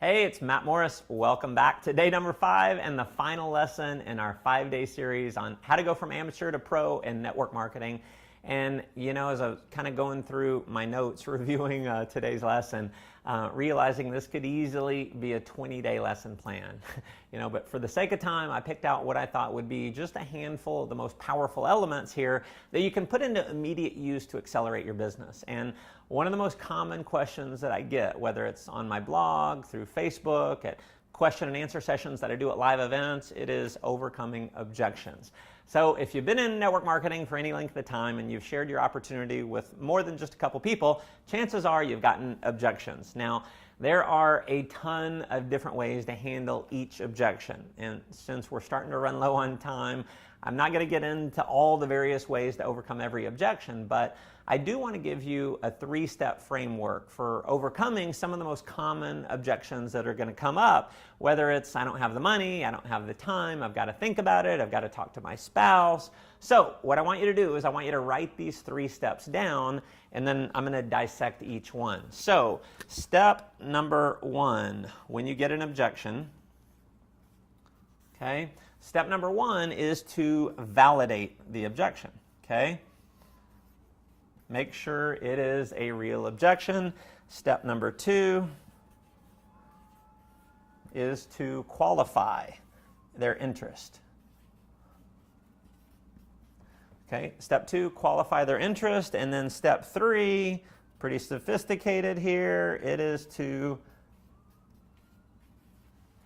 Hey, it's Matt Morris. Welcome back to day number 5 and the final lesson in our 5-day series on how to go from amateur to pro in network marketing. And as I was kind of going through my notes, reviewing today's lesson, realizing this could easily be a 20-day lesson plan. But for the sake of time, I picked out what I thought would be just a handful of the most powerful elements here that you can put into immediate use to accelerate your business. And one of the most common questions that I get, whether it's on my blog, through Facebook, at question and answer sessions that I do at live events, it is overcoming objections. So if you've been in network marketing for any length of time and you've shared your opportunity with more than just a couple people, chances are you've gotten objections. Now, there are a ton of different ways to handle each objection. And since we're starting to run low on time, I'm not going to get into all the various ways to overcome every objection, but I do want to give you a 3-step framework for overcoming some of the most common objections that are going to come up, whether it's I don't have the money, I don't have the time, I've got to think about it, I've got to talk to my spouse. So what I want you to do is I want you to write these 3 steps down, and then I'm going to dissect each one. So step number 1, when you get an objection, okay? Step number 1 is to validate the objection, okay? Make sure it is a real objection. Step number 2 is to qualify their interest. Okay, step 2, qualify their interest. And then step 3, pretty sophisticated here, it is to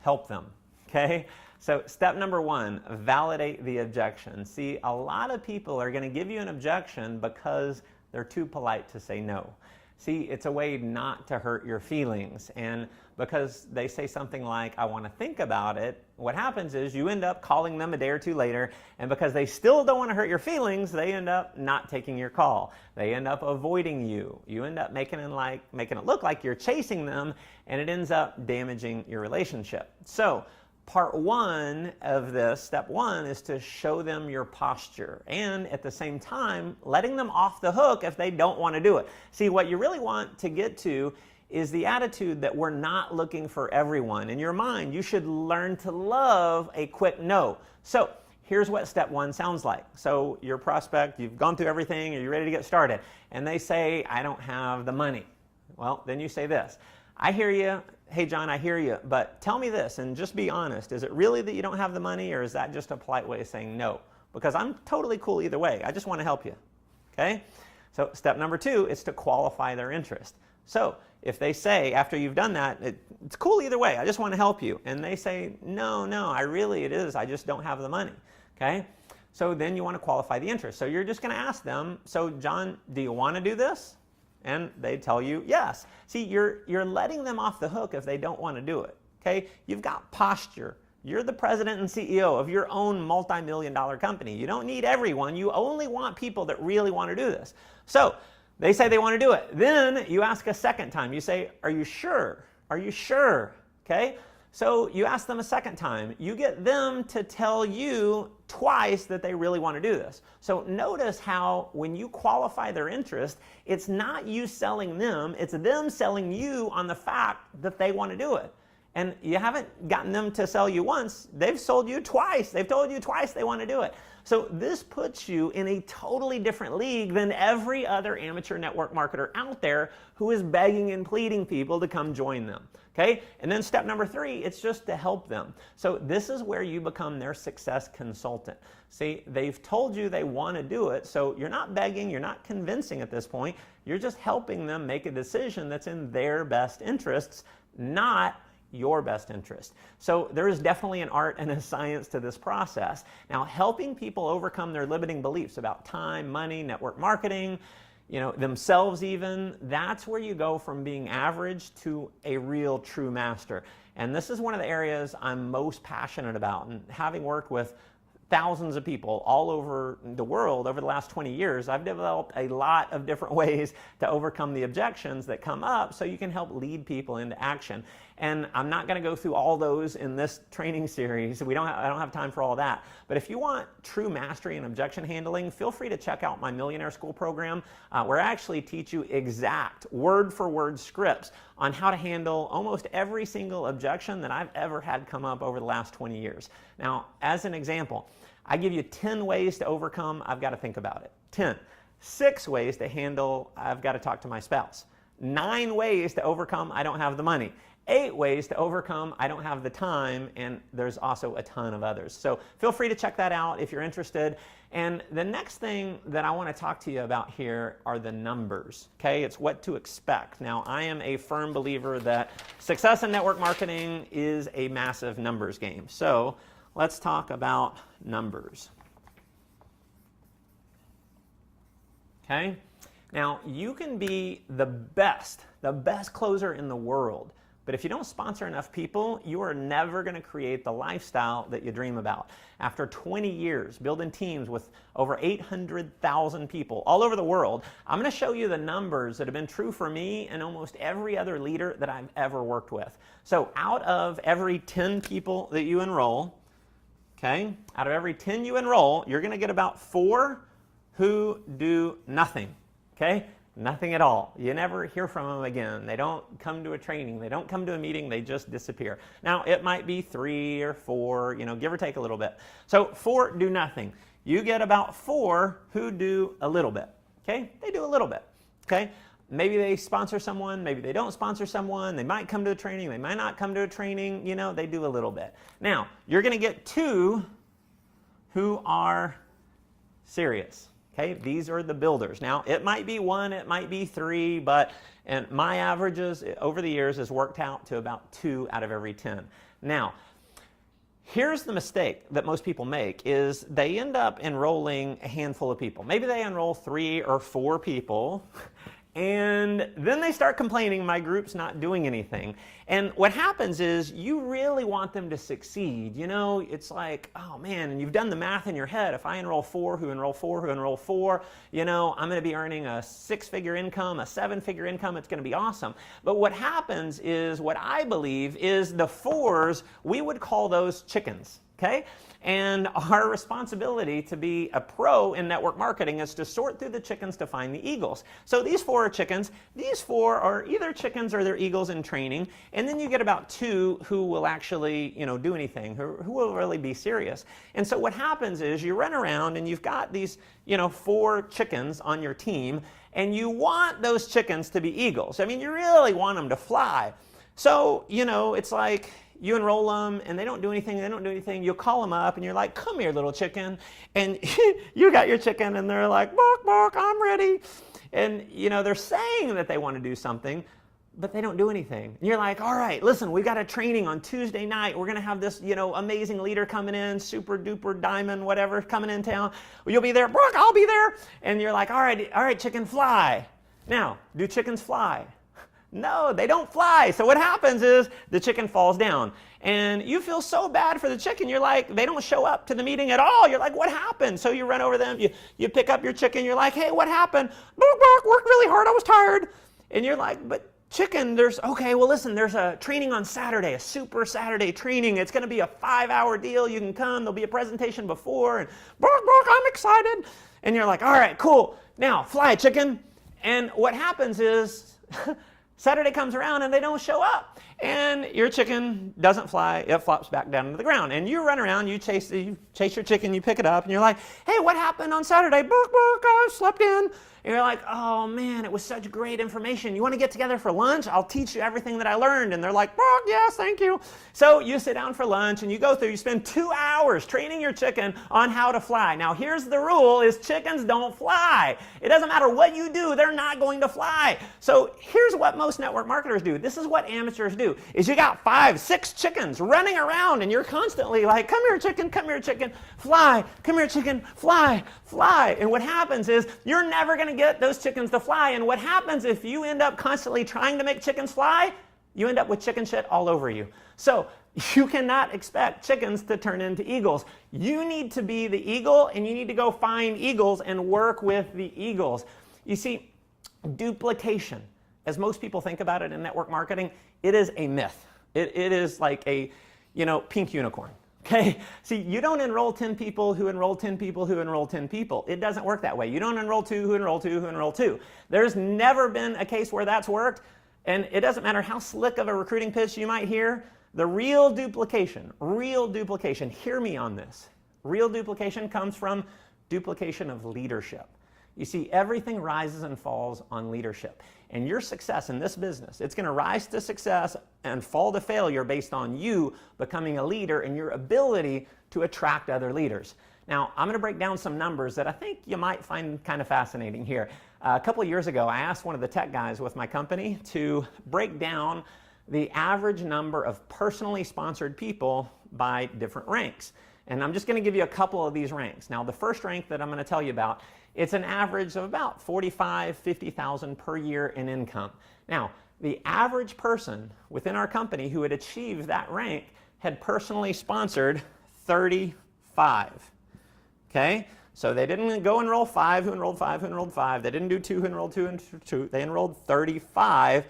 help them, okay? So step number 1, validate the objection. See, a lot of people are going to give you an objection because they're too polite to say no. See, it's a way not to hurt your feelings. And because they say something like, I want to think about it, what happens is you end up calling them a day or 2 later, and because they still don't want to hurt your feelings, they end up not taking your call. They end up avoiding you. You end up making it look like you're chasing them, and it ends up damaging your relationship. So part 1 of this, step 1, is to show them your posture, and at the same time, letting them off the hook if they don't want to do it. See, what you really want to get to is the attitude that we're not looking for everyone. In your mind, you should learn to love a quick no. So here's what step 1 sounds like. So your prospect, you've gone through everything, are you ready to get started? And they say, I don't have the money. Well, then you say this, I hear you. Hey, John, I hear you, but tell me this, and just be honest. Is it really that you don't have the money, or is that just a polite way of saying no? Because I'm totally cool either way. I just want to help you, okay? So step number 2 is to qualify their interest. So if they say, after you've done that, it's cool either way, I just want to help you, and they say, no, it is, I just don't have the money, okay? So then you want to qualify the interest. So you're just going to ask them, so John, do you want to do this? And they tell you yes. See, you're letting them off the hook if they don't want to do it, okay? You've got posture. You're the president and CEO of your own multi-million-dollar company. You don't need everyone. You only want people that really want to do this. So they say they want to do it. Then you ask a second time. You say, are you sure? Are you sure? Okay? So you ask them a second time. You get them to tell you twice that they really want to do this. So notice how when you qualify their interest, it's not you selling them, it's them selling you on the fact that they want to do it. And you haven't gotten them to sell you once, they've sold you twice. They've told you twice they want to do it. So this puts you in a totally different league than every other amateur network marketer out there who is begging and pleading people to come join them. Okay? And then step number 3, it's just to help them. So this is where you become their success consultant. See, they've told you they want to do it, so you're not begging, you're not convincing at this point, you're just helping them make a decision that's in their best interests, not your best interest. So there is definitely an art and a science to this process. Now, helping people overcome their limiting beliefs about time, money, network marketing, themselves even, that's where you go from being average to a real true master. And this is one of the areas I'm most passionate about. And having worked with thousands of people all over the world over the last 20 years, I've developed a lot of different ways to overcome the objections that come up so you can help lead people into action. And I'm not going to go through all those in this training series. I don't have time for all that. But if you want true mastery in objection handling, feel free to check out my Millionaire School program, where I actually teach you exact word-for-word scripts on how to handle almost every single objection that I've ever had come up over the last 20 years. Now, as an example, I give you 10 ways to overcome, I've got to think about it. 10. 6 ways to handle, I've got to talk to my spouse. 9 ways to overcome, I don't have the money. 8 ways to overcome, I don't have the time, and there's also a ton of others. So feel free to check that out if you're interested. And the next thing that I want to talk to you about here are the numbers, okay? It's what to expect. Now, I am a firm believer that success in network marketing is a massive numbers game. So let's talk about numbers, okay? Now, you can be the best closer in the world, but if you don't sponsor enough people, you are never going to create the lifestyle that you dream about. After 20 years building teams with over 800,000 people all over the world, I'm going to show you the numbers that have been true for me and almost every other leader that I've ever worked with. So out of every 10 people that you enroll, okay, out of every 10 you enroll, you're going to get about 4 who do nothing, okay? Nothing at all. You never hear from them again. They don't come to a training. They don't come to a meeting. They just disappear. Now, it might be 3 or 4, give or take a little bit. So 4 do nothing. You get about 4 who do a little bit, okay? They do a little bit, okay? Maybe they sponsor someone. Maybe they don't sponsor someone. They might come to a training. They might not come to a training. They do a little bit. Now, you're going to get 2 who are serious. Okay, these are the builders. Now, it might be 1, it might be 3, and my averages over the years has worked out to about 2 out of every 10. Now, here's the mistake that most people make is they end up enrolling a handful of people. Maybe they enroll 3 or 4 people, and then they start complaining, my group's not doing anything. And what happens is you really want them to succeed. It's like, oh man, and you've done the math in your head. If I enroll 4 who enroll 4 who enroll 4, I'm going to be earning a 6-figure income, a 7-figure income. It's going to be awesome. But what happens is, what I believe is the 4s, we would call those chickens. Okay? And our responsibility to be a pro in network marketing is to sort through the chickens to find the eagles. So these 4 are chickens. These 4 are either chickens or they're eagles in training. And then you get about 2 who will actually, do anything, who will really be serious. And so what happens is you run around and you've got these, 4 chickens on your team, and you want those chickens to be eagles. I mean, you really want them to fly. So, it's like, you enroll them and they don't do anything, you'll call them up and you're like, come here, little chicken. And you got your chicken and they're like, bark, bark, I'm ready. And, they're saying that they want to do something, but they don't do anything. And you're like, all right, listen, we've got a training on Tuesday night. We're going to have this, amazing leader coming in, super duper diamond, whatever, coming in town. Well, you'll be there. Bark, I'll be there. And you're like, all right, chicken, fly. Now, do chickens fly? No, they don't fly. So what happens is the chicken falls down. And you feel so bad for the chicken. You're like, they don't show up to the meeting at all. You're like, what happened? So you run over them. You pick up your chicken. You're like, hey, what happened? Bark, bark, worked really hard. I was tired. And you're like, but chicken, there's a training on Saturday, a super Saturday training. It's going to be a 5-hour deal. You can come. There'll be a presentation before. And bark, bark, I'm excited. And you're like, all right, cool. Now, fly, chicken. And what happens is Saturday comes around and they don't show up. And your chicken doesn't fly, it flops back down to the ground. And you run around, you chase your chicken, you pick it up, and you're like, hey, what happened on Saturday? Bark, bark, I slept in. And you're like, oh man, it was such great information. You want to get together for lunch? I'll teach you everything that I learned. And they're like, bark, yes, thank you. So you sit down for lunch and you go through, you spend 2 hours training your chicken on how to fly. Now here's the rule is chickens don't fly. It doesn't matter what you do, they're not going to fly. So here's what most network marketers do. This is what amateurs do, is you got 5, 6 chickens running around and you're constantly like, come here chicken, fly, come here chicken, fly, fly. And what happens is you're never going to get those chickens to fly. And what happens if you end up constantly trying to make chickens fly? you end up with chicken shit all over you. So you cannot expect chickens to turn into eagles. You need to be the eagle, and you need to go find eagles and work with the eagles. You see, duplication, as most people think about it in network marketing, it is a myth. It is like a, pink unicorn. Okay? See, you don't enroll 10 people who enroll 10 people who enroll 10 people. It doesn't work that way. You don't enroll 2 who enroll 2 who enroll 2. There's never been a case where that's worked, and it doesn't matter how slick of a recruiting pitch you might hear. The real duplication, hear me on this. Real duplication comes from duplication of leadership. You see, everything rises and falls on leadership. And your success in this business, it's going to rise to success and fall to failure based on you becoming a leader and your ability to attract other leaders. Now, I'm going to break down some numbers that I think you might find kind of fascinating here. A couple of years ago, I asked one of the tech guys with my company to break down the average number of personally sponsored people by different ranks. And I'm just going to give you a couple of these ranks. Now, the first rank that I'm going to tell you about, it's an average of about $45,000, $50,000 per year in income. Now, the average person within our company who had achieved that rank had personally sponsored 35. Okay? So they didn't go enroll 5 who enrolled 5 who enrolled 5. They didn't do 2 who enrolled 2 and 2. They enrolled 35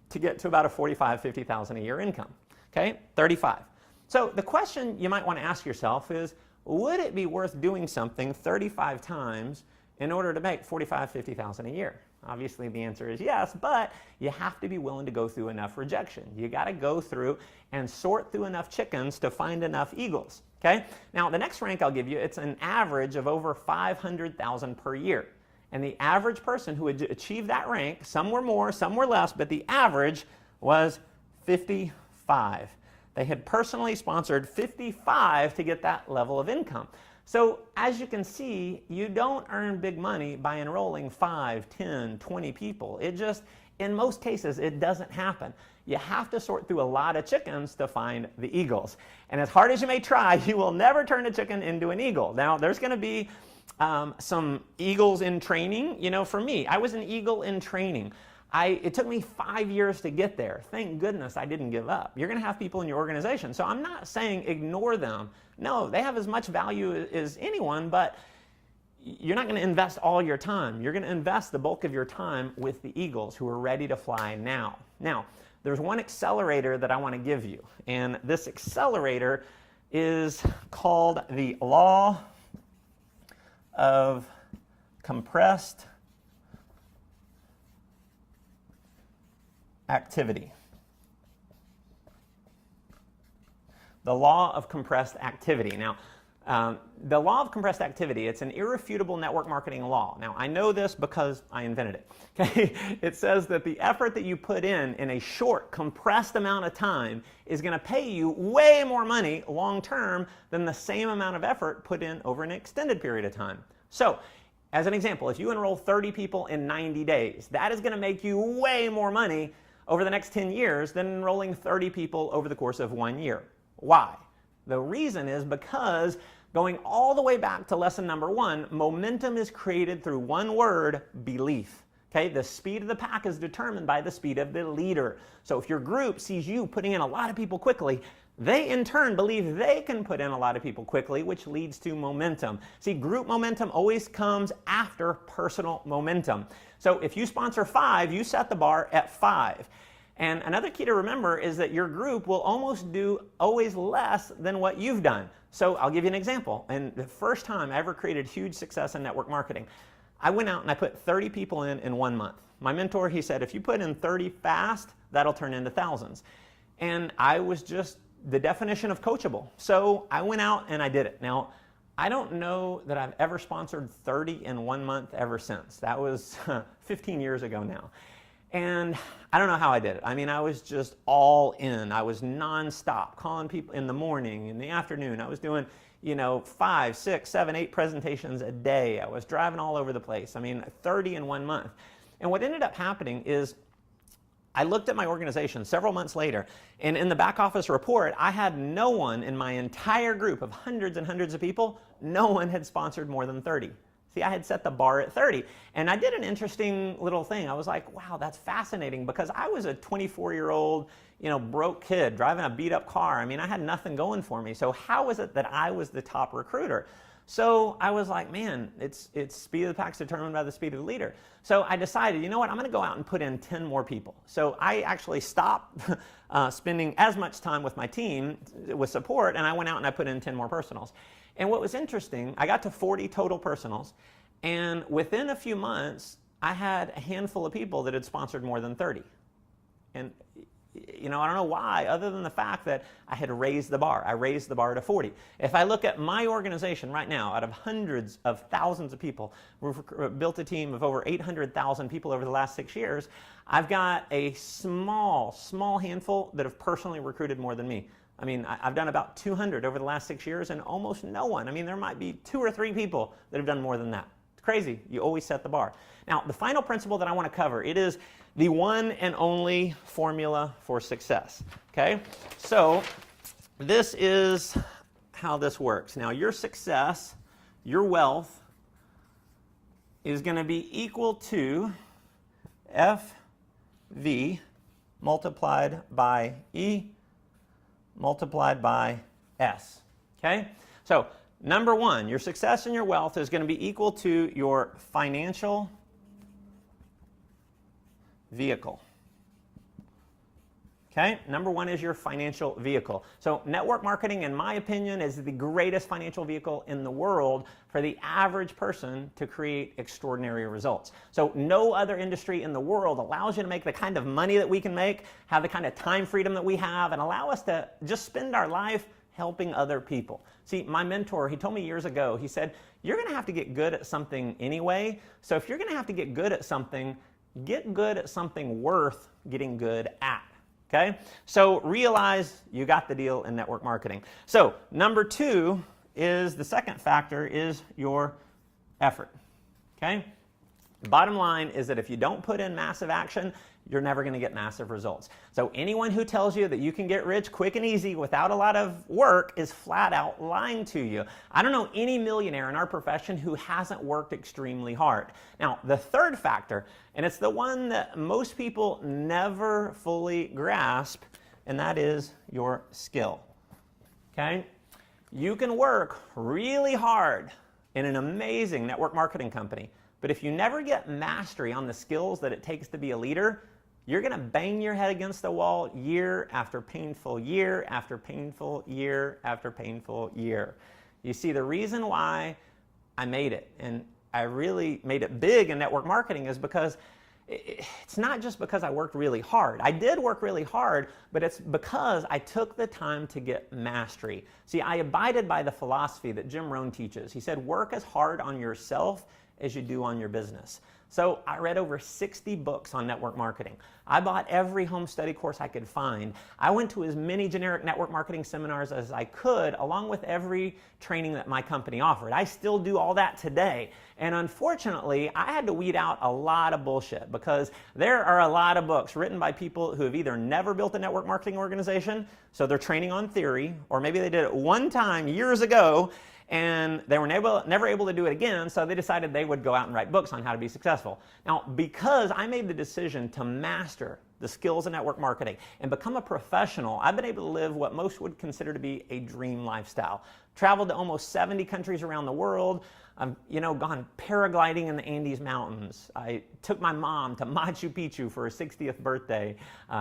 to get to about a $45,000, $50,000 a year income. Okay? 35. So the question you might want to ask yourself is, would it be worth doing something 35 times in order to make $45,000, $50,000 a year? Obviously the answer is yes, but you have to be willing to go through enough rejection. You got to go through and sort through enough chickens to find enough eagles. Okay? Now the next rank I'll give you, it's an average of over $500,000 per year. And the average person who had achieved that rank, some were more, some were less, but the average was 55. They had personally sponsored 55 to get that level of income. So as you can see, you don't earn big money by enrolling 5, 10, 20 people. It just, in most cases, it doesn't happen. You have to sort through a lot of chickens to find the eagles. And as hard as you may try, you will never turn a chicken into an eagle. Now, there's going to be some eagles in training. For me, I was an eagle in training. It took me 5 years to get there. Thank goodness I didn't give up. You're going to have people in your organization. So I'm not saying ignore them. No, they have as much value as anyone, but you're not going to invest all your time. You're going to invest the bulk of your time with the eagles who are ready to fly now. Now, there's one accelerator that I want to give you. And this accelerator is called the law of compressed activity. The law of compressed activity. Now, the law of compressed activity, it's an irrefutable network marketing law. Now, I know this because I invented it. Okay? It says that the effort that you put in a short, compressed amount of time is going to pay you way more money long term than the same amount of effort put in over an extended period of time. So, as an example, if you enroll 30 people in 90 days, that is going to make you way more money over the next 10 years than enrolling 30 people over the course of 1 year. Why? The reason is because going all the way back to lesson number 1, momentum is created through one word, belief. Okay? The speed of the pack is determined by the speed of the leader. So if your group sees you putting in a lot of people quickly, they in turn believe they can put in a lot of people quickly, which leads to momentum. See, group momentum always comes after personal momentum. So if you sponsor 5, you set the bar at 5. And another key to remember is that your group will almost do always less than what you've done. So I'll give you an example. And the first time I ever created huge success in network marketing, I went out and I put 30 people in 1 month. My mentor, he said, if you put in 30 fast, that'll turn into thousands. And I was just the definition of coachable. So I went out and I did it. Now, I don't know that I've ever sponsored 30 in 1 month ever since. That was 15 years ago now. And I don't know how I did it. I mean, I was just all in. I was nonstop, calling people in the morning, in the afternoon. I was doing, 5, 6, 7, 8 presentations a day. I was driving all over the place. I mean, 30 in 1 month. And what ended up happening is I looked at my organization several months later, and in the back office report, I had no one in my entire group of hundreds and hundreds of people, no one had sponsored more than 30. See, I had set the bar at 30. And I did an interesting little thing. I was like, wow, that's fascinating, because I was a 24-year-old, broke kid driving a beat-up car. I mean, I had nothing going for me. So how is it that I was the top recruiter? So I was like, man, it's speed of the pack's determined by the speed of the leader. So I decided, you know what, I'm going to go out and put in 10 more people. So I actually stopped spending as much time with my team with support, and I went out and I put in 10 more personals. And what was interesting, I got to 40 total personals, and within a few months, I had a handful of people that had sponsored more than 30. And I don't know why, other than the fact that I had raised the bar. I raised the bar to 40. If I look at my organization right now, out of hundreds of thousands of people, we've built a team of over 800,000 people over the last 6 years. I've got a small handful that have personally recruited more than me. I mean, I've done about 200 over the last 6 years, and almost no one. I mean, there might be 2 or 3 people that have done more than that. It's crazy. You always set the bar. Now, the final principle that I want to cover, it is the one and only formula for success. Okay? So this is how this works. Now, your success, your wealth, is going to be equal to FV multiplied by E multiplied by S. Okay? So number one, your success and your wealth is going to be equal to your financial vehicle. Okay? Number one is your financial vehicle. So network marketing, in my opinion, is the greatest financial vehicle in the world for the average person to create extraordinary results. So no other industry in the world allows you to make the kind of money that we can make, have the kind of time freedom that we have, and allow us to just spend our life helping other people. See, my mentor, he told me years ago, he said, you're going to have to get good at something anyway. So if you're going to have to get good at something, get good at something worth getting good at. Okay? So realize you got the deal in network marketing. So number two is, the second factor is your effort. Okay? Bottom line is that if you don't put in massive action, you're never going to get massive results. So anyone who tells you that you can get rich quick and easy without a lot of work is flat out lying to you. I don't know any millionaire in our profession who hasn't worked extremely hard. Now, the third factor, and it's the one that most people never fully grasp, and that is your skill. Okay? You can work really hard in an amazing network marketing company, but if you never get mastery on the skills that it takes to be a leader, you're going to bang your head against the wall year after painful year after painful year after painful year. You see, the reason why I made it, and I really made it big in network marketing, is because it's not just because I worked really hard. I did work really hard, but it's because I took the time to get mastery. See, I abided by the philosophy that Jim Rohn teaches. He said, work as hard on yourself as you do on your business. So I read over 60 books on network marketing. I bought every home study course I could find. I went to as many generic network marketing seminars as I could, along with every training that my company offered. I still do all that today. And unfortunately, I had to weed out a lot of bullshit, because there are a lot of books written by people who have either never built a network marketing organization, so they're training on theory, or maybe they did it one time years ago, and they were never able to do it again, so they decided they would go out and write books on how to be successful. Now, because I made the decision to master the skills of network marketing and become a professional, I've been able to live what most would consider to be a dream lifestyle. Traveled to almost 70 countries around the world. I've gone paragliding in the Andes Mountains. I took my mom to Machu Picchu for her 60th birthday.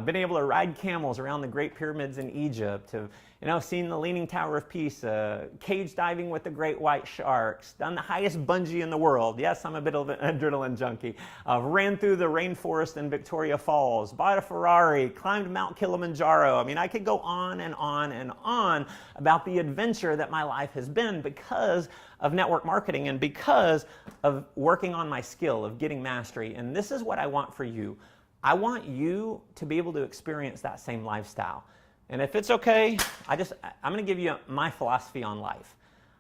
Been able to ride camels around the Great Pyramids in Egypt. Have seen the Leaning Tower of Pisa, cage diving with the great white sharks, done the highest bungee in the world. Yes, I'm a bit of an adrenaline junkie. Ran through the rainforest in Victoria Falls, bought a Ferrari, climbed Mount Kilimanjaro. I mean, I could go on and on and on about the adventure that my life has been because of network marketing and because of working on my skill of getting mastery. And this is what I want for you. I want you to be able to experience that same lifestyle. And if it's okay, I'm going to give you my philosophy on life.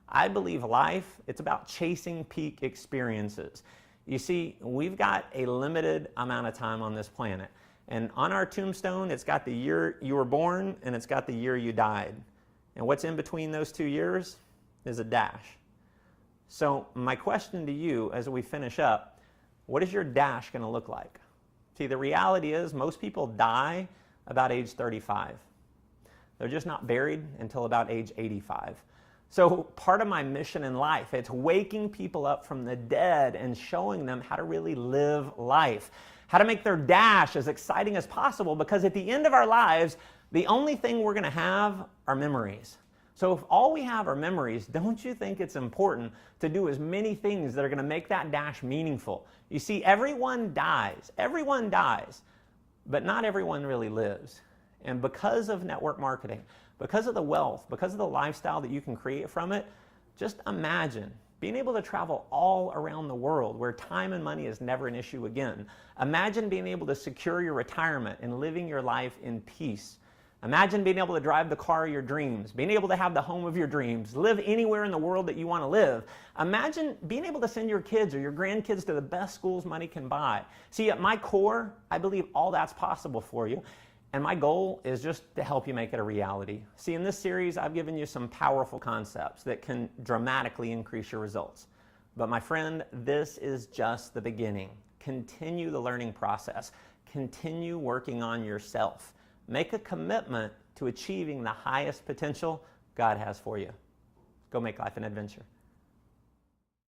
I believe life, it's about chasing peak experiences. You see, we've got a limited amount of time on this planet. And on our tombstone, it's got the year you were born and it's got the year you died. And what's in between those 2 years is a dash. So my question to you as we finish up, what is your dash going to look like? See, the reality is most people die about age 35. They're just not buried until about age 85. So part of my mission in life, it's waking people up from the dead and showing them how to really live life, how to make their dash as exciting as possible, because at the end of our lives, the only thing we're going to have are memories. So if all we have are memories, don't you think it's important to do as many things that are going to make that dash meaningful? You see, everyone dies, but not everyone really lives. And because of network marketing, because of the wealth, because of the lifestyle that you can create from it, just imagine being able to travel all around the world where time and money is never an issue again. Imagine being able to secure your retirement and living your life in peace. Imagine being able to drive the car of your dreams, being able to have the home of your dreams, live anywhere in the world that you want to live. Imagine being able to send your kids or your grandkids to the best schools money can buy. See, at my core, I believe all that's possible for you. And my goal is just to help you make it a reality. See, in this series, I've given you some powerful concepts that can dramatically increase your results. But my friend, this is just the beginning. Continue the learning process. Continue working on yourself. Make a commitment to achieving the highest potential God has for you. Go make life an adventure.